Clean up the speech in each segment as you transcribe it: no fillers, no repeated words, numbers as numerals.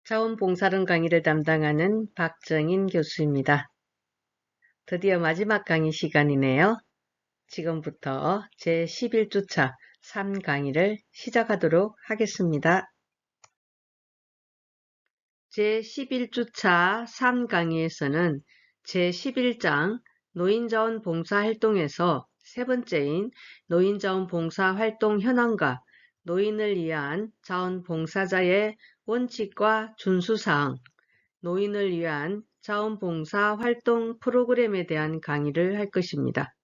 자원봉사론 강의를 담당하는 박정인 교수입니다. 드디어 마지막 강의 시간이네요. 지금부터 제11주차 3강의를 시작하도록 하겠습니다. 제11주차 3강의에서는 제11장 노인자원봉사활동에서 세 번째인 노인자원봉사활동 현황과 노인을 위한 자원봉사자의 원칙과 준수사항, 노인을 위한 자원봉사활동 프로그램에 대한 강의를 할 것입니다.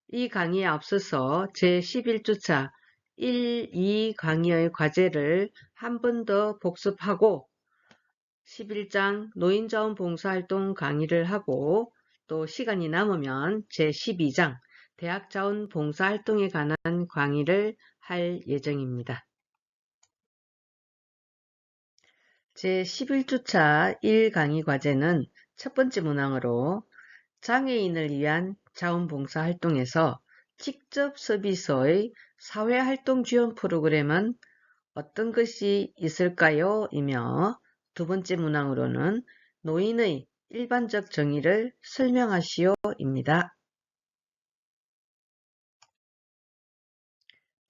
이 강의에 앞서서 제11주차 1, 2 강의의 과제를 한 번 더 복습하고 11장 노인자원봉사활동 강의를 하고 또 시간이 남으면 제12장 대학자원봉사활동에 관한 강의를 할 예정입니다. 제11주차 1강의 과제는 첫 번째 문항으로 장애인을 위한 자원봉사활동에서 직접 서비스의 사회활동 지원 프로그램은 어떤 것이 있을까요? 이며 두 번째 문항으로는 노인의 일반적 정의를 설명하시오 입니다.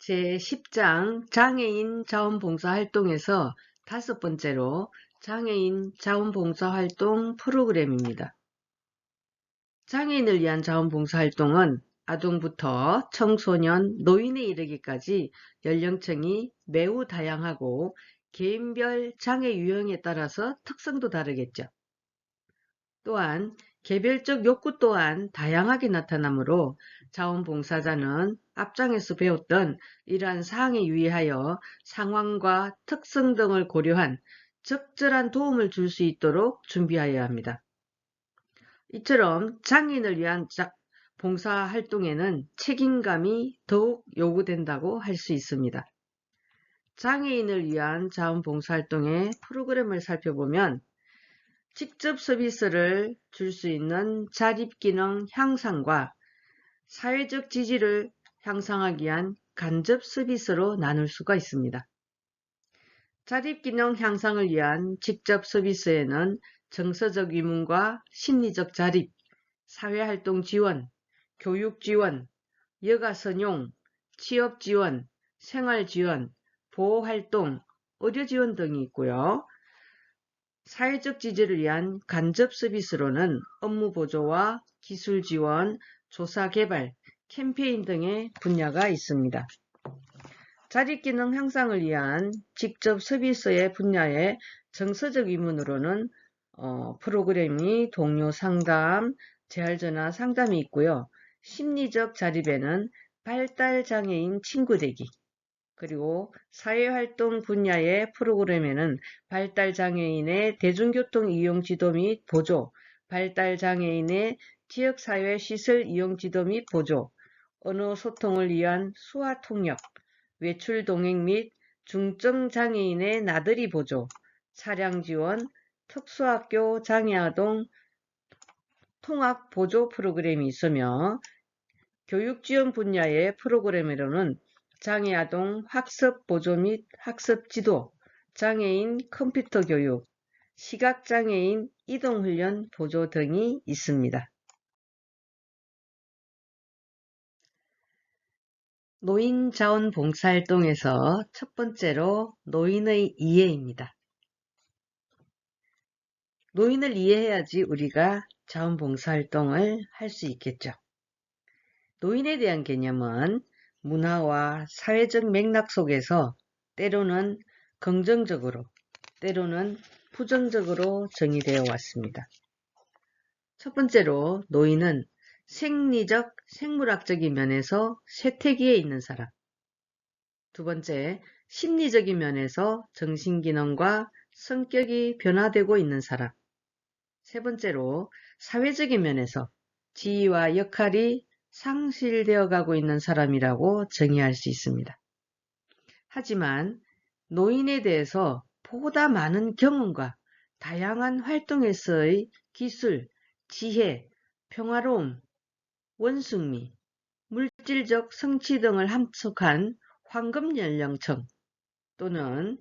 제10장 장애인 자원봉사활동에서 다섯 번째로 장애인 자원봉사활동 프로그램입니다. 장애인을 위한 자원봉사활동은 아동부터 청소년, 노인에 이르기까지 연령층이 매우 다양하고 개인별 장애 유형에 따라서 특성도 다르겠죠. 또한 개별적 욕구 또한 다양하게 나타나므로 자원봉사자는 앞장에서 배웠던 이러한 사항에 유의하여 상황과 특성 등을 고려한 적절한 도움을 줄 수 있도록 준비하여야 합니다. 이처럼 장애인을 위한 봉사활동에는 책임감이 더욱 요구된다고 할 수 있습니다. 장애인을 위한 자원봉사활동의 프로그램을 살펴보면 직접 서비스를 줄 수 있는 자립기능 향상과 사회적 지지를 향상하기 위한 간접 서비스로 나눌 수가 있습니다. 자립기능 향상을 위한 직접 서비스에는 정서적 위문과 심리적 자립, 사회활동 지원, 교육 지원, 여가 선용, 취업 지원, 생활 지원, 보호활동, 의료 지원 등이 있고요. 사회적 지지를 위한 간접 서비스로는 업무 보조와 기술 지원, 조사 개발, 캠페인 등의 분야가 있습니다. 자립기능 향상을 위한 직접 서비스의 분야의 정서적 위문으로는 프로그램이 동료 상담, 재활전화 상담이 있고요. 심리적 자립에는 발달장애인 친구되기, 그리고 사회활동 분야의 프로그램에는 발달장애인의 대중교통 이용 지도 및 보조, 발달장애인의 지역사회 시설 이용 지도 및 보조, 언어 소통을 위한 수화 통역, 외출 동행 및 중증장애인의 나들이 보조, 차량 지원, 특수학교 장애아동 통학 보조 프로그램이 있으며 교육 지원 분야의 프로그램으로는 장애아동 학습 보조 및 학습 지도, 장애인 컴퓨터 교육, 시각장애인 이동훈련 보조 등이 있습니다. 노인 자원봉사활동에서 첫 번째로 노인의 이해입니다. 노인을 이해해야지 우리가 자원봉사활동을 할 수 있겠죠. 노인에 대한 개념은 문화와 사회적 맥락 속에서 때로는 긍정적으로, 때로는 부정적으로 정의되어 왔습니다. 첫 번째로 노인은 생리적, 생물학적인 면에서 쇠퇴기에 있는 사람. 두 번째, 심리적인 면에서 정신기능과 성격이 변화되고 있는 사람. 세 번째로 사회적인 면에서 지위와 역할이 상실되어 가고 있는 사람이라고 정의할 수 있습니다. 하지만 노인에 대해서 보다 많은 경험과 다양한 활동에서의 기술, 지혜, 평화로움, 원숭미, 물질적 성취 등을 함축한 황금 연령층 또는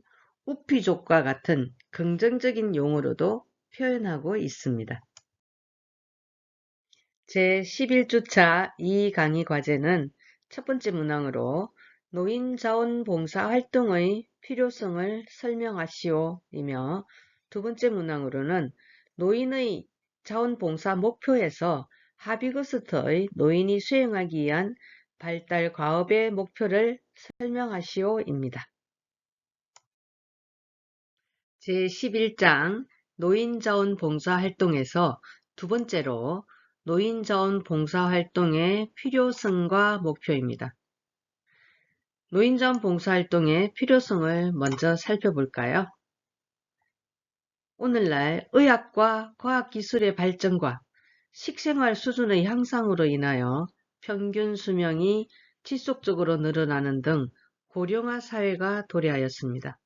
우피족과 같은 긍정적인 용어로도 표현하고 있습니다. 제11주차 이 강의 과제는 첫 번째 문항으로 노인자원봉사 활동의 필요성을 설명하시오이며 두 번째 문항으로는 노인의 자원봉사 목표에서 하비거스트의 노인이 수행하기 위한 발달 과업의 목표를 설명하시오입니다. 제11장 노인자원봉사활동에서 두 번째로 노인자원봉사활동의 필요성과 목표입니다. 노인자원봉사활동의 필요성을 먼저 살펴볼까요? 오늘날 의학과 과학기술의 발전과 식생활 수준의 향상으로 인하여 평균 수명이 지속적으로 늘어나는 등 고령화 사회가 도래하였습니다.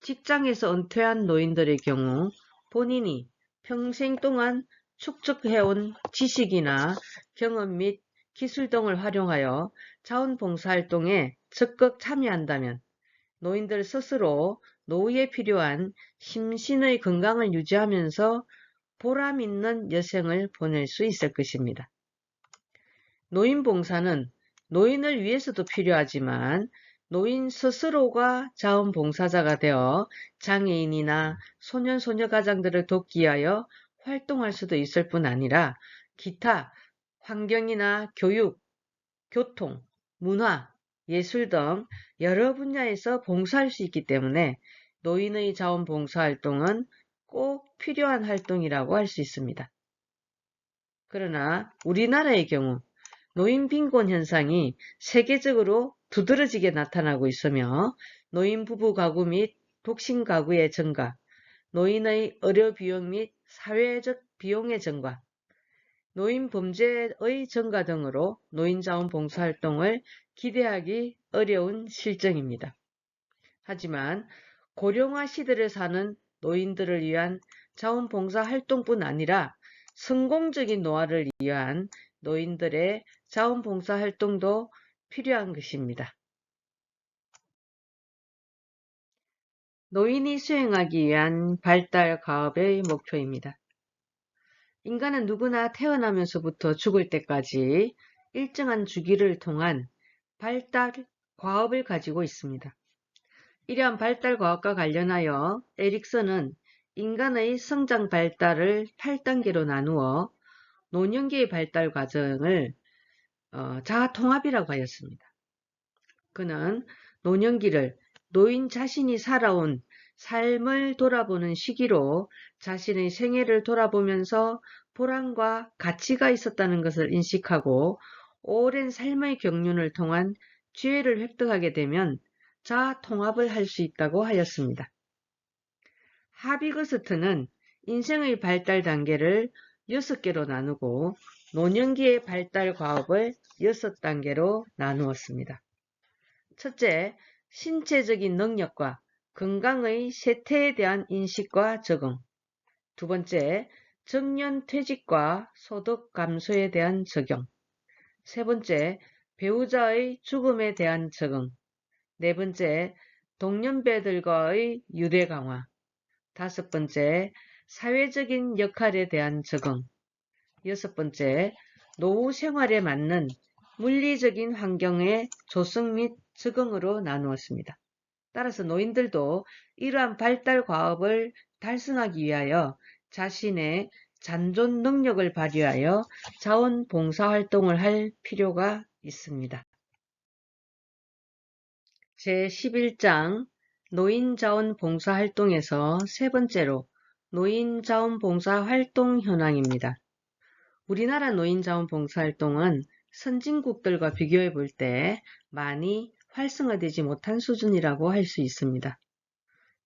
직장에서 은퇴한 노인들의 경우 본인이 평생 동안 축적해온 지식이나 경험 및 기술 등을 활용하여 자원봉사활동에 적극 참여한다면 노인들 스스로 노후에 필요한 심신의 건강을 유지하면서 보람 있는 여생을 보낼 수 있을 것입니다. 노인봉사는 노인을 위해서도 필요하지만 노인 스스로가 자원봉사자가 되어 장애인이나 소년, 소녀가장들을 돕기 위하여 활동할 수도 있을 뿐 아니라 기타 환경이나 교육, 교통, 문화, 예술 등 여러 분야에서 봉사할 수 있기 때문에 노인의 자원봉사활동은 꼭 필요한 활동이라고 할 수 있습니다. 그러나 우리나라의 경우 노인 빈곤 현상이 세계적으로 두드러지게 나타나고 있으며 노인 부부 가구 및 독신 가구의 증가, 노인의 의료 비용 및 사회적 비용의 증가, 노인 범죄의 증가 등으로 노인 자원 봉사활동을 기대하기 어려운 실정입니다. 하지만 고령화 시대를 사는 노인들을 위한 자원봉사 활동뿐 아니라 성공적인 노화를 위한 노인들의 자원봉사 활동도 필요한 것입니다. 노인이 수행하기 위한 발달 과업의 목표입니다. 인간은 누구나 태어나면서부터 죽을 때까지 일정한 주기를 통한 발달 과업을 가지고 있습니다. 이러한 발달 과업과 관련하여 에릭슨은 인간의 성장 발달을 8단계로 나누어 노년기의 발달 과정을 자아통합이라고 하였습니다. 그는 노년기를 노인 자신이 살아온 삶을 돌아보는 시기로 자신의 생애를 돌아보면서 보람과 가치가 있었다는 것을 인식하고 오랜 삶의 경륜을 통한 지혜를 획득하게 되면 자아통합을 할 수 있다고 하였습니다. 하비거스트는 인생의 발달 단계를 6개로 나누고 노년기의 발달 과업을 6단계로 나누었습니다. 첫째, 신체적인 능력과 건강의 쇠퇴에 대한 인식과 적응. 두 번째, 정년 퇴직과 소득 감소에 대한 적용. 세 번째, 배우자의 죽음에 대한 적응. 네 번째, 동년배들과의 유대 강화. 다섯 번째, 사회적인 역할에 대한 적응. 여섯 번째, 노후 생활에 맞는 물리적인 환경의 조성 및 적응으로 나누었습니다. 따라서 노인들도 이러한 발달 과업을 달성하기 위하여 자신의 잔존 능력을 발휘하여 자원봉사활동을 할 필요가 있습니다. 제11장 노인자원봉사활동에서 세 번째로 노인자원봉사활동 현황입니다. 우리나라 노인자원봉사활동은 선진국들과 비교해 볼 때 많이 활성화되지 못한 수준이라고 할 수 있습니다.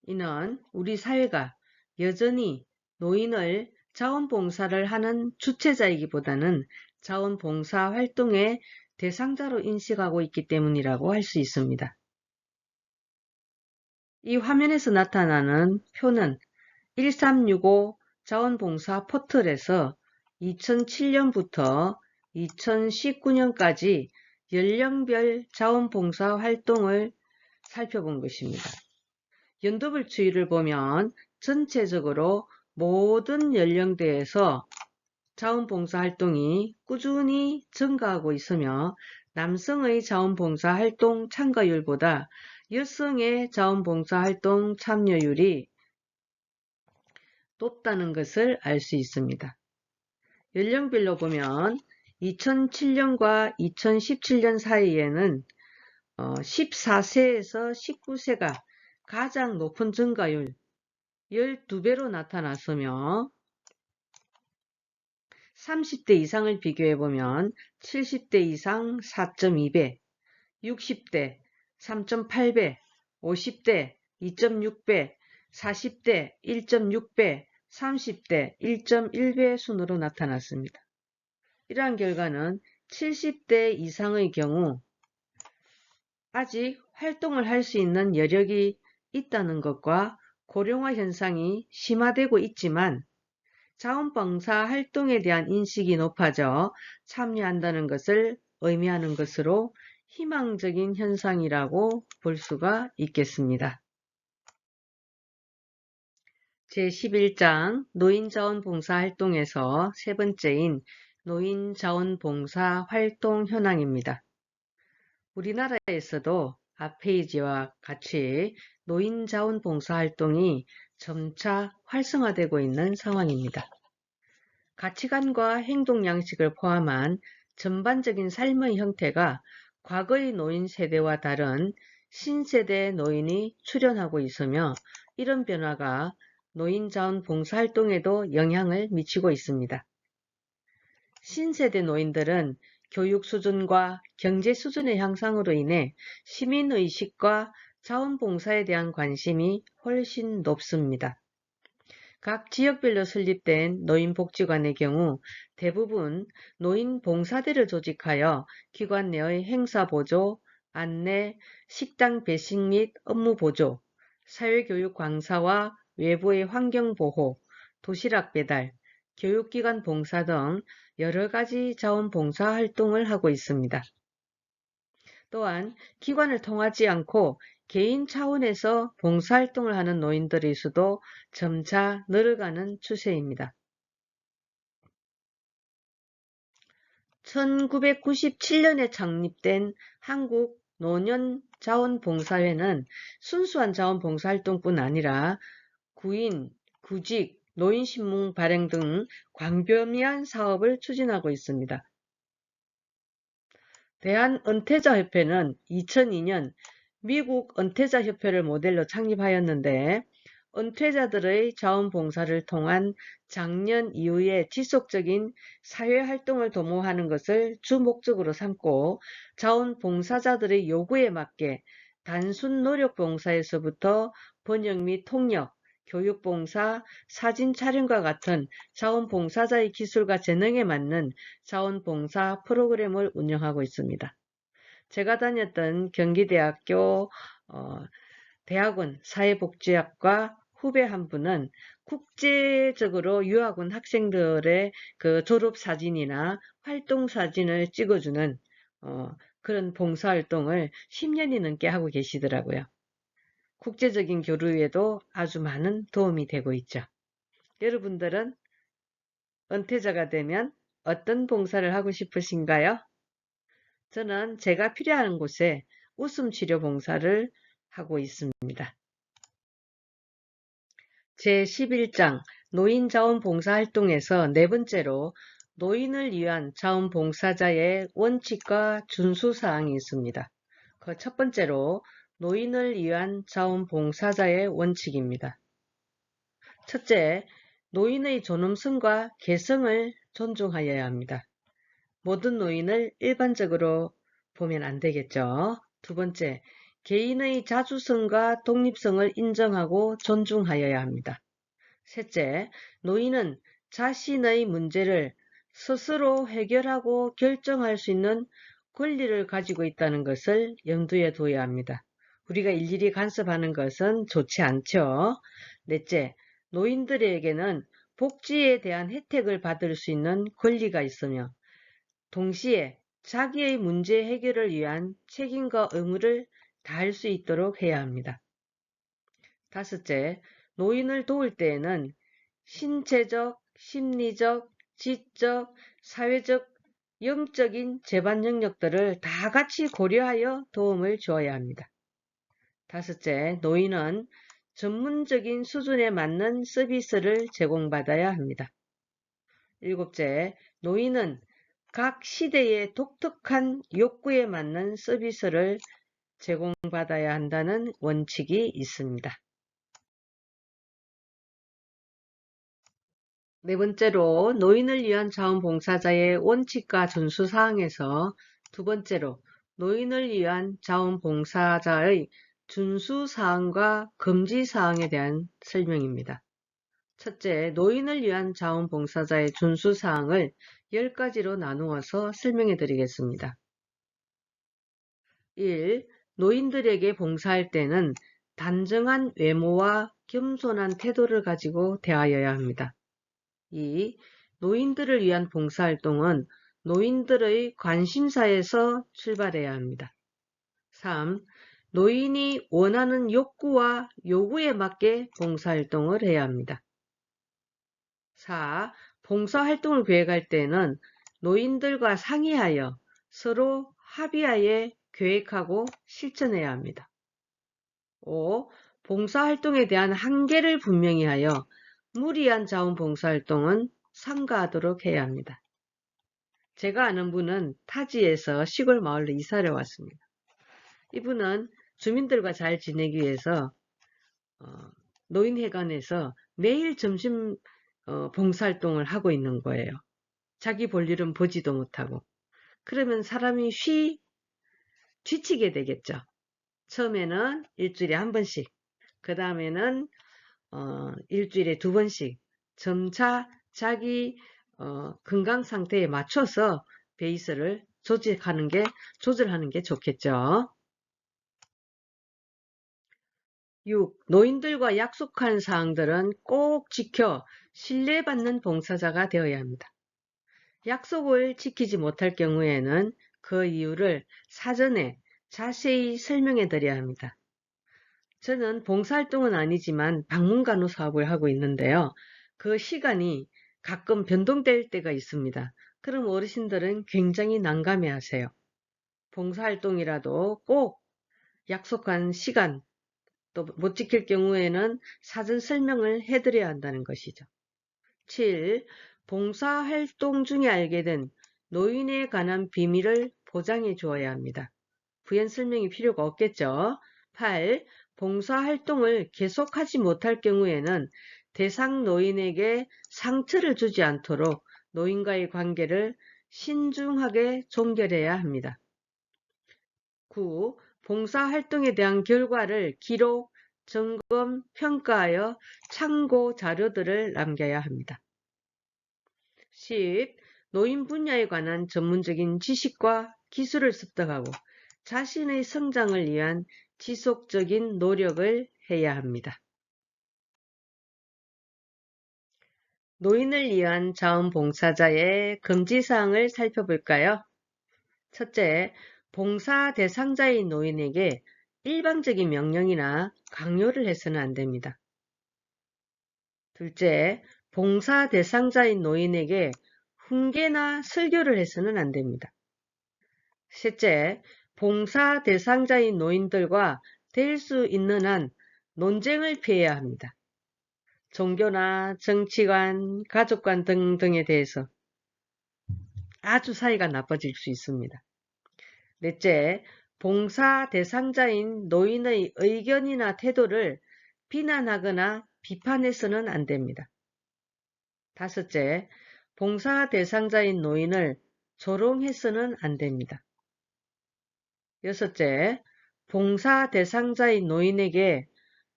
이는 우리 사회가 여전히 노인을 자원봉사를 하는 주체자이기보다는 자원봉사 활동의 대상자로 인식하고 있기 때문이라고 할 수 있습니다. 이 화면에서 나타나는 표는 1365 자원봉사 포털에서 2007년부터 2019년까지 연령별 자원봉사 활동을 살펴본 것입니다. 연도별 추이를 보면 전체적으로 모든 연령대에서 자원봉사활동이 꾸준히 증가하고 있으며 남성의 자원봉사활동 참가율보다 여성의 자원봉사활동 참여율이 높다는 것을 알 수 있습니다. 연령별로 보면 2007년과 2017년 사이에는 14세에서 19세가 가장 높은 증가율 12배로 나타났으며 30대 이상을 비교해보면 70대 이상 4.2배, 60대 3.8배, 50대 2.6배, 40대 1.6배, 30대 1.1배 순으로 나타났습니다. 이러한 결과는 70대 이상의 경우 아직 활동을 할 수 있는 여력이 있다는 것과 고령화 현상이 심화되고 있지만 자원봉사 활동에 대한 인식이 높아져 참여한다는 것을 의미하는 것으로 희망적인 현상이라고 볼 수가 있겠습니다. 제11장 노인자원봉사 활동에서 세 번째인 노인자원봉사 활동 현황입니다. 우리나라에서도 앞 페이지와 같이 노인자원봉사 활동이 점차 활성화되고 있는 상황입니다. 가치관과 행동 양식을 포함한 전반적인 삶의 형태가 과거의 노인 세대와 다른 신세대 노인이 출현하고 있으며 이런 변화가 노인자원 봉사활동에도 영향을 미치고 있습니다. 신세대 노인들은 교육 수준과 경제 수준의 향상으로 인해 시민의식과 자원봉사에 대한 관심이 훨씬 높습니다. 각 지역별로 설립된 노인복지관의 경우 대부분 노인봉사대를 조직하여 기관 내의 행사보조, 안내, 식당 배식 및 업무 보조, 사회교육 강사와 외부의 환경보호, 도시락 배달, 교육기관 봉사 등 여러가지 자원봉사 활동을 하고 있습니다. 또한 기관을 통하지 않고 개인 차원에서 봉사활동을 하는 노인들의 수도 점차 늘어가는 추세입니다. 1997년에 창립된 한국노년자원봉사회는 순수한 자원봉사활동뿐 아니라 구인, 구직, 노인신문 발행 등 광범위한 사업을 추진하고 있습니다. 대한은퇴자협회는 2002년 미국 은퇴자협회를 모델로 창립하였는데 은퇴자들의 자원봉사를 통한 장년 이후의 지속적인 사회활동을 도모하는 것을 주목적으로 삼고 자원봉사자들의 요구에 맞게 단순 노력봉사에서부터 번역 및 통역, 교육봉사, 사진 촬영과 같은 자원봉사자의 기술과 재능에 맞는 자원봉사 프로그램을 운영하고 있습니다. 제가 다녔던 경기대학교 대학원 사회복지학과 후배 한 분은 국제적으로 유학 온 학생들의 그 졸업사진이나 활동사진을 찍어주는 그런 봉사활동을 10년이 넘게 하고 계시더라고요. 국제적인 교류에도 아주 많은 도움이 되고 있죠. 여러분들은 은퇴자가 되면 어떤 봉사를 하고 싶으신가요? 저는 제가 필요한 곳에 웃음치료 봉사를 하고 있습니다. 제11장 노인자원봉사활동에서 네 번째로 노인을 위한 자원봉사자의 원칙과 준수사항이 있습니다. 그 첫 번째로 노인을 위한 자원봉사자의 원칙입니다. 첫째, 노인의 존엄성과 개성을 존중하여야 합니다. 모든 노인을 일반적으로 보면 안 되겠죠. 두 번째, 개인의 자주성과 독립성을 인정하고 존중하여야 합니다. 셋째, 노인은 자신의 문제를 스스로 해결하고 결정할 수 있는 권리를 가지고 있다는 것을 염두에 둬야 합니다. 우리가 일일이 간섭하는 것은 좋지 않죠. 넷째, 노인들에게는 복지에 대한 혜택을 받을 수 있는 권리가 있으며 동시에 자기의 문제 해결을 위한 책임과 의무를 다할 수 있도록 해야 합니다. 5째, 노인을 도울 때에는 신체적, 심리적, 지적, 사회적, 영적인 재반 능력들을 다 같이 고려하여 도움을 주어야 합니다. 5째, 노인은 전문적인 수준에 맞는 서비스를 제공받아야 합니다. 7째, 노인은 각 시대의 독특한 욕구에 맞는 서비스를 제공받아야 한다는 원칙이 있습니다. 네 번째로, 노인을 위한 자원봉사자의 원칙과 준수사항에서 두 번째로, 노인을 위한 자원봉사자의 준수사항과 금지사항에 대한 설명입니다. 첫째, 노인을 위한 자원봉사자의 준수사항을 10가지로 나누어서 설명해 드리겠습니다. 1. 노인들에게 봉사할 때는 단정한 외모와 겸손한 태도를 가지고 대하여야 합니다. 2. 노인들을 위한 봉사활동은 노인들의 관심사에서 출발해야 합니다. 3. 노인이 원하는 욕구와 요구에 맞게 봉사활동을 해야 합니다. 4. 봉사활동을 계획할 때는 노인들과 상의하여 서로 합의하에 계획하고 실천해야 합니다. 5. 봉사활동에 대한 한계를 분명히 하여 무리한 자원봉사활동은 삼가하도록 해야 합니다. 제가 아는 분은 타지에서 시골 마을로 이사를 왔습니다. 이분은 주민들과 잘 지내기 위해서 노인회관에서 매일 점심 봉사활동을 하고 있는 거예요. 자기 볼 일은 보지도 못하고. 그러면 사람이 지치게 되겠죠. 처음에는 일주일에 한 번씩, 그 다음에는 일주일에 2번씩 점차 자기 건강 상태에 맞춰서 베이스를 조절하는 게 좋겠죠. 6. 노인들과 약속한 사항들은 꼭 지켜 신뢰받는 봉사자가 되어야 합니다. 약속을 지키지 못할 경우에는 그 이유를 사전에 자세히 설명해 드려야 합니다. 저는 봉사활동은 아니지만 방문간호 사업을 하고 있는데요. 그 시간이 가끔 변동될 때가 있습니다. 그럼 어르신들은 굉장히 난감해 하세요. 봉사활동이라도 꼭 약속한 시간 또 못 지킬 경우에는 사전 설명을 해드려야 한다는 것이죠. 7. 봉사활동 중에 알게 된 노인에 관한 비밀을 보장해 주어야 합니다. 부연 설명이 필요가 없겠죠. 8. 봉사활동을 계속하지 못할 경우에는 대상 노인에게 상처를 주지 않도록 노인과의 관계를 신중하게 종결해야 합니다. 9. 봉사활동에 대한 결과를 기록, 점검, 평가하여 참고 자료들을 남겨야 합니다. 10. 노인 분야에 관한 전문적인 지식과 기술을 습득하고 자신의 성장을 위한 지속적인 노력을 해야 합니다. 노인을 위한 자원봉사자의 금지사항을 살펴볼까요? 첫째, 봉사 대상자인 노인에게 일방적인 명령이나 강요를 해서는 안 됩니다. 둘째, 봉사 대상자인 노인에게 훈계나 설교를 해서는 안 됩니다. 셋째, 봉사 대상자인 노인들과 될 수 있는 한 논쟁을 피해야 합니다. 종교나 정치관, 가족관 등등에 대해서 아주 사이가 나빠질 수 있습니다. 넷째, 봉사 대상자인 노인의 의견이나 태도를 비난하거나 비판해서는 안 됩니다. 다섯째, 봉사 대상자인 노인을 조롱해서는 안 됩니다. 여섯째, 봉사 대상자인 노인에게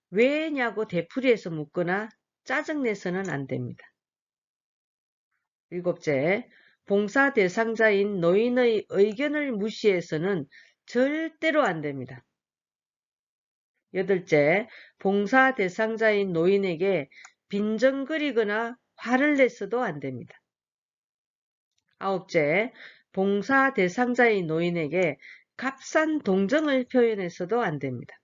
왜냐고 되풀이해서 묻거나 짜증내서는 안 됩니다. 일곱째, 봉사 대상자인 노인의 의견을 무시해서는 절대로 안 됩니다. 여덟째, 봉사 대상자인 노인에게 빈정거리거나 화를 내서도 안 됩니다. 아홉째, 봉사 대상자인 노인에게 값싼 동정을 표현해서도 안 됩니다.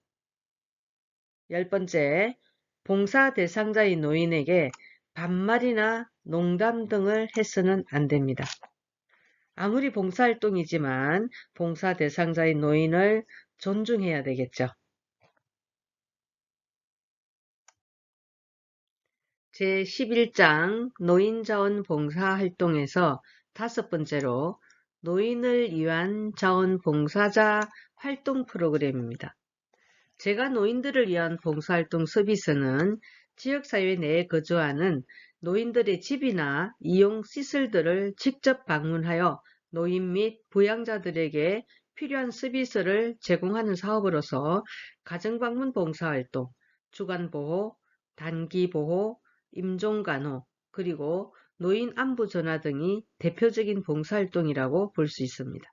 10번째, 봉사 대상자인 노인에게 반말이나 농담 등을 해서는 안 됩니다. 아무리 봉사활동이지만 봉사 대상자인 노인을 존중해야 되겠죠. 제11장 노인자원봉사활동에서 5번째로 노인을 위한 자원봉사자 활동 프로그램입니다. 제가 노인들을 위한 봉사활동 서비스는 지역사회 내에 거주하는 노인들의 집이나 이용 시설들을 직접 방문하여 노인 및 부양자들에게 필요한 서비스를 제공하는 사업으로서 가정방문 봉사활동, 주간보호, 단기보호, 임종간호, 그리고 노인 안부 전화 등이 대표적인 봉사활동이라고 볼 수 있습니다.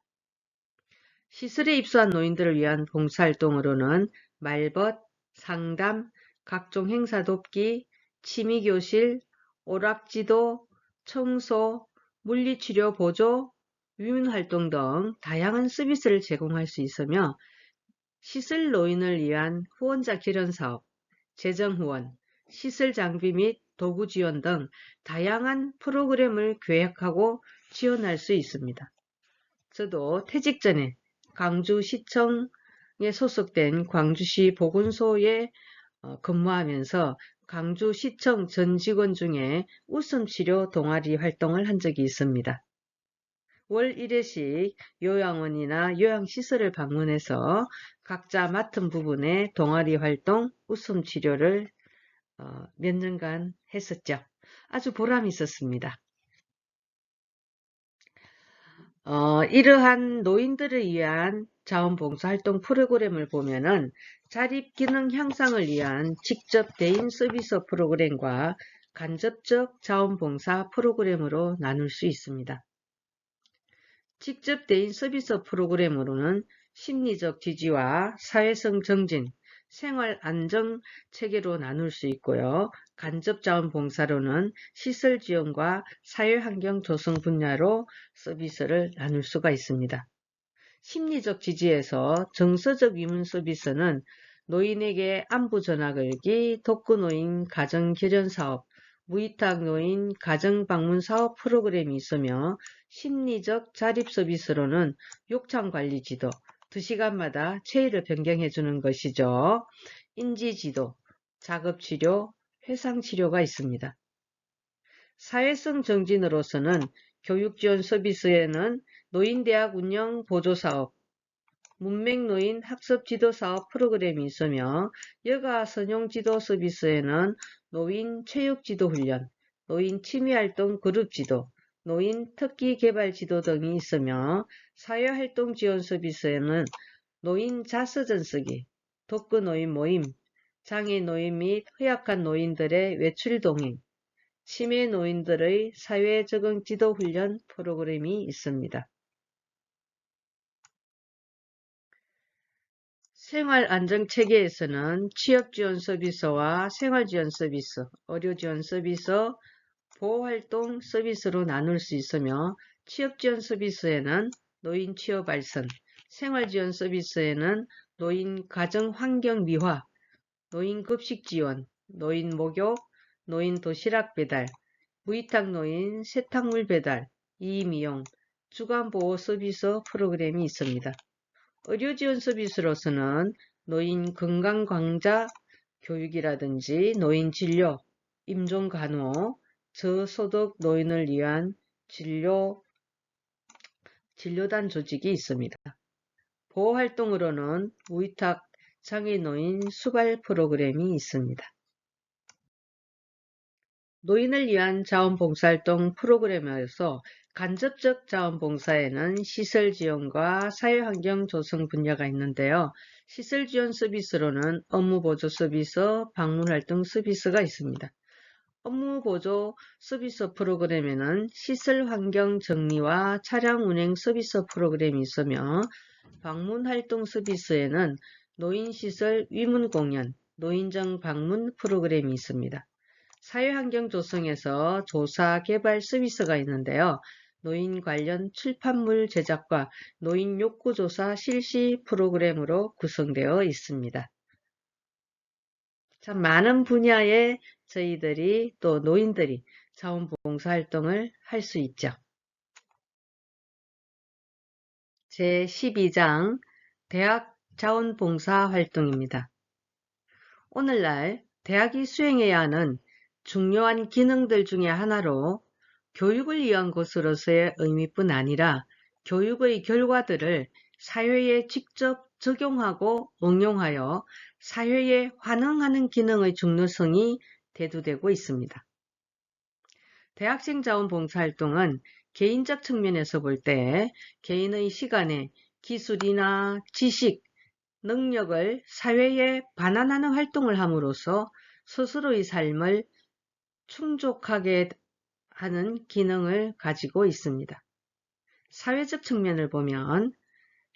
시설에 입소한 노인들을 위한 봉사활동으로는 말벗, 상담, 각종 행사 돕기, 취미교실, 오락지도, 청소, 물리치료 보조, 위문활동 등 다양한 서비스를 제공할 수 있으며 시설 노인을 위한 후원자 결연 사업, 재정후원, 시설 장비 및 도구 지원 등 다양한 프로그램을 계획하고 지원할 수 있습니다. 저도 퇴직 전에 광주시청에 소속된 광주시 보건소에 근무하면서 광주시청 전 직원 중에 웃음치료 동아리 활동을 한 적이 있습니다. 월 1회씩 요양원이나 요양시설을 방문해서 각자 맡은 부분의 동아리 활동, 웃음치료를 몇 년간 했었죠. 아주 보람이 있었습니다. 이러한 노인들을 위한 자원봉사활동 프로그램을 보면은 자립기능 향상을 위한 직접 대인 서비스 프로그램과 간접적 자원봉사 프로그램으로 나눌 수 있습니다. 직접 대인 서비스 프로그램으로는 심리적 지지와 사회성 정진, 생활 안정 체계로 나눌 수 있고요. 간접 자원봉사로는 시설 지원과 사회환경 조성 분야로 서비스를 나눌 수가 있습니다. 심리적 지지에서 정서적 위문 서비스는 노인에게 안부 전화 걸기, 독거노인 가정 결연 사업, 무위탁 노인 가정 방문 사업 프로그램이 있으며 심리적 자립 서비스로는 욕창 관리 지도, 2시간마다 체위를 변경해 주는 것이죠. 인지 지도, 작업 치료, 회상 치료가 있습니다. 사회성 정진으로서는 교육 지원 서비스에는 노인대학 운영 보조사업, 문맹노인 학습지도사업 프로그램이 있으며 여가 선용지도 서비스에는 노인 체육지도훈련, 노인 취미활동 그룹지도, 노인 특기개발지도 등이 있으며 사회활동 지원 서비스에는 노인 자서전 쓰기, 독거노인 모임, 장애노인 및 허약한 노인들의 외출동행, 치매 노인들의 사회적응 지도훈련 프로그램이 있습니다. 생활안정체계에서는 취업지원 서비스와 생활지원 서비스, 의료지원 서비스, 보호활동 서비스로 나눌 수 있으며 취업지원 서비스에는 노인 취업 알선, 생활지원 서비스에는 노인 가정환경 미화, 노인 급식 지원, 노인 목욕, 노인 도시락 배달, 무위탁 노인 세탁물 배달, 이미용, 주간보호 서비스 프로그램이 있습니다. 의료지원 서비스로서는 노인 건강광자 교육이라든지 노인 진료, 임종간호, 저소득 노인을 위한 진료단 조직이 있습니다. 보호활동으로는 무위탁 장애노인 수발 프로그램이 있습니다. 노인을 위한 자원봉사활동 프로그램에서 간접적 자원봉사에는 시설 지원과 사회환경 조성 분야가 있는데요. 시설 지원 서비스로는 업무보조 서비스, 방문활동 서비스가 있습니다. 업무보조 서비스 프로그램에는 시설 환경 정리와 차량 운행 서비스 프로그램이 있으며 방문활동 서비스에는 노인시설 위문공연, 노인정 방문 프로그램이 있습니다. 사회환경 조성에서 조사 개발 서비스가 있는데요. 노인 관련 출판물 제작과 노인 욕구조사 실시 프로그램으로 구성되어 있습니다. 참 많은 분야에 저희들이 또 노인들이 자원봉사활동을 할 수 있죠. 제12장 대학 자원봉사활동입니다. 오늘날 대학이 수행해야 하는 중요한 기능들 중에 하나로 교육을 위한 곳으로서의 의미뿐 아니라 교육의 결과들을 사회에 직접 적용하고 응용하여 사회에 환응하는 기능의 중요성이 대두되고 있습니다. 대학생 자원봉사활동은 개인적 측면에서 볼 때 개인의 시간에 기술이나 지식, 능력을 사회에 반환하는 활동을 함으로써 스스로의 삶을 충족하게 하는 기능을 가지고 있습니다. 사회적 측면을 보면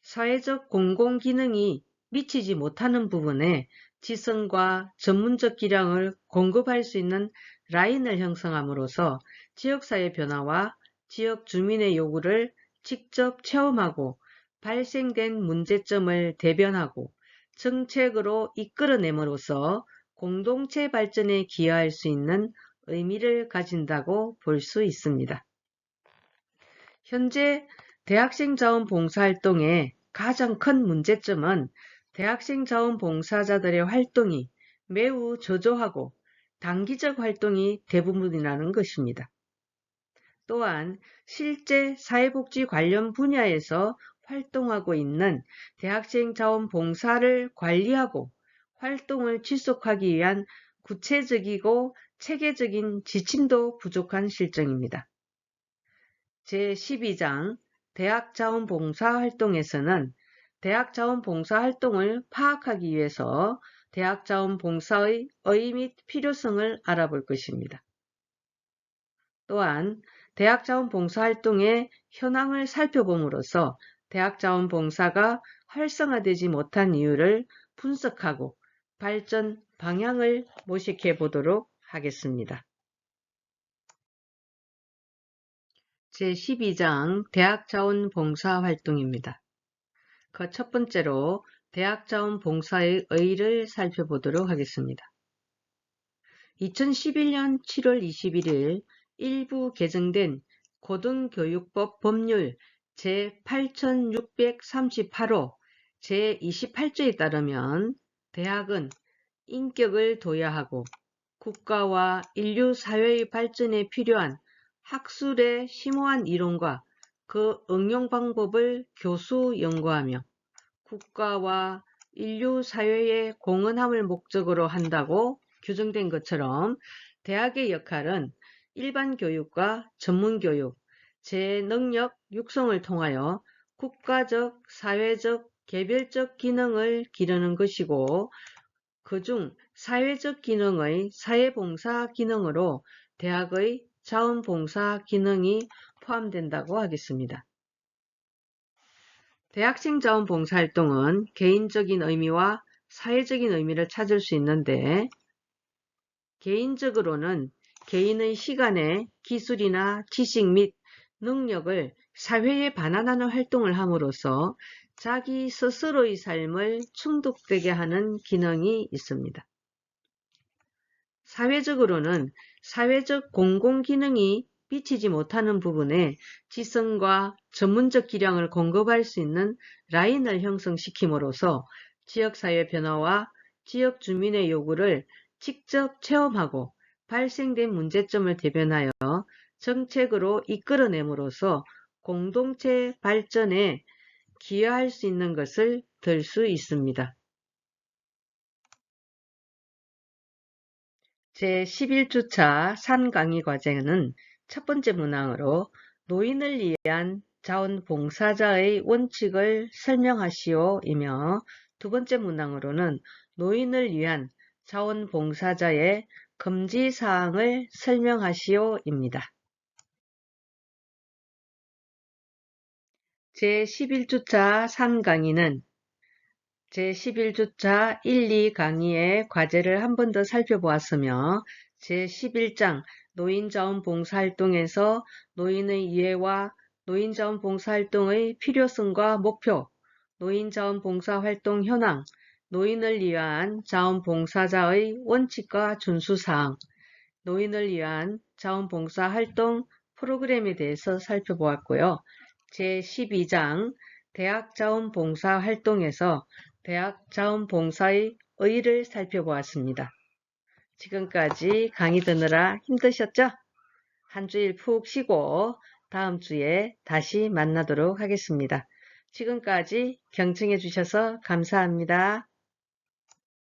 사회적 공공기능이 미치지 못하는 부분에 지성과 전문적 기량을 공급할 수 있는 라인을 형성함으로써 지역사회 변화와 지역 주민의 요구를 직접 체험하고 발생된 문제점을 대변하고 정책으로 이끌어냄으로써 공동체 발전에 기여할 수 있는 의미를 가진다고 볼 수 있습니다. 현재 대학생 자원 봉사활동의 가장 큰 문제점은 대학생 자원 봉사자들의 활동이 매우 저조하고 단기적 활동이 대부분이라는 것입니다. 또한 실제 사회복지 관련 분야에서 활동하고 있는 대학생 자원 봉사를 관리하고 활동을 지속하기 위한 구체적이고 체계적인 지침도 부족한 실정입니다. 제12장 대학 자원봉사 활동에서는 대학 자원봉사 활동을 파악하기 위해서 대학 자원봉사의 의의 및 필요성을 알아볼 것입니다. 또한 대학 자원봉사 활동의 현황을 살펴봄으로써 대학 자원봉사가 활성화되지 못한 이유를 분석하고 발전 방향을 모색해 보도록 하겠습니다. 제12장 대학 자원봉사 활동입니다. 그 첫 번째로 대학 자원봉사의 의의를 살펴보도록 하겠습니다. 2011년 7월 21일 일부 개정된 고등교육법 법률 제8638호 제28조에 따르면 대학은 인격을 도야하고 국가와 인류 사회의 발전에 필요한 학술의 심오한 이론과 그 응용 방법을 교수 연구하며 국가와 인류 사회의 공헌함을 목적으로 한다고 규정된 것처럼 대학의 역할은 일반 교육과 전문 교육, 재능력 육성을 통하여 국가적, 사회적, 개별적 기능을 기르는 것이고 그중 사회적 기능의 사회봉사 기능으로 대학의 자원봉사 기능이 포함된다고 하겠습니다. 대학생 자원봉사활동은 개인적인 의미와 사회적인 의미를 찾을 수 있는데 개인적으로는 개인의 시간에 기술이나 지식 및 능력을 사회에 반환하는 활동을 함으로써 자기 스스로의 삶을 충족되게 하는 기능이 있습니다. 사회적으로는 사회적 공공기능이 미치지 못하는 부분에 지성과 전문적 기량을 공급할 수 있는 라인을 형성시킴으로써 지역사회 변화와 지역 주민의 요구를 직접 체험하고 발생된 문제점을 대변하여 정책으로 이끌어냄으로써 공동체 발전에 기여할 수 있는 것을 들 수 있습니다. 제11주차 산강의 과제는 첫 번째 문항으로 노인을 위한 자원봉사자의 원칙을 설명하시오이며 두 번째 문항으로는 노인을 위한 자원봉사자의 금지사항을 설명하시오입니다. 제11주차 산강의는 제11주차 1, 2 강의의 과제를 한 번 더 살펴보았으며 제11장 노인자원봉사활동에서 노인의 이해와 노인자원봉사활동의 필요성과 목표, 노인자원봉사활동 현황, 노인을 위한 자원봉사자의 원칙과 준수사항, 노인을 위한 자원봉사 활동 프로그램에 대해서 살펴보았고요. 제12장 대학 자원봉사 활동에서 대학 자원봉사의 의의를 살펴보았습니다. 지금까지 강의 듣느라 힘드셨죠? 한 주일 푹 쉬고 다음 주에 다시 만나도록 하겠습니다. 지금까지 경청해 주셔서 감사합니다.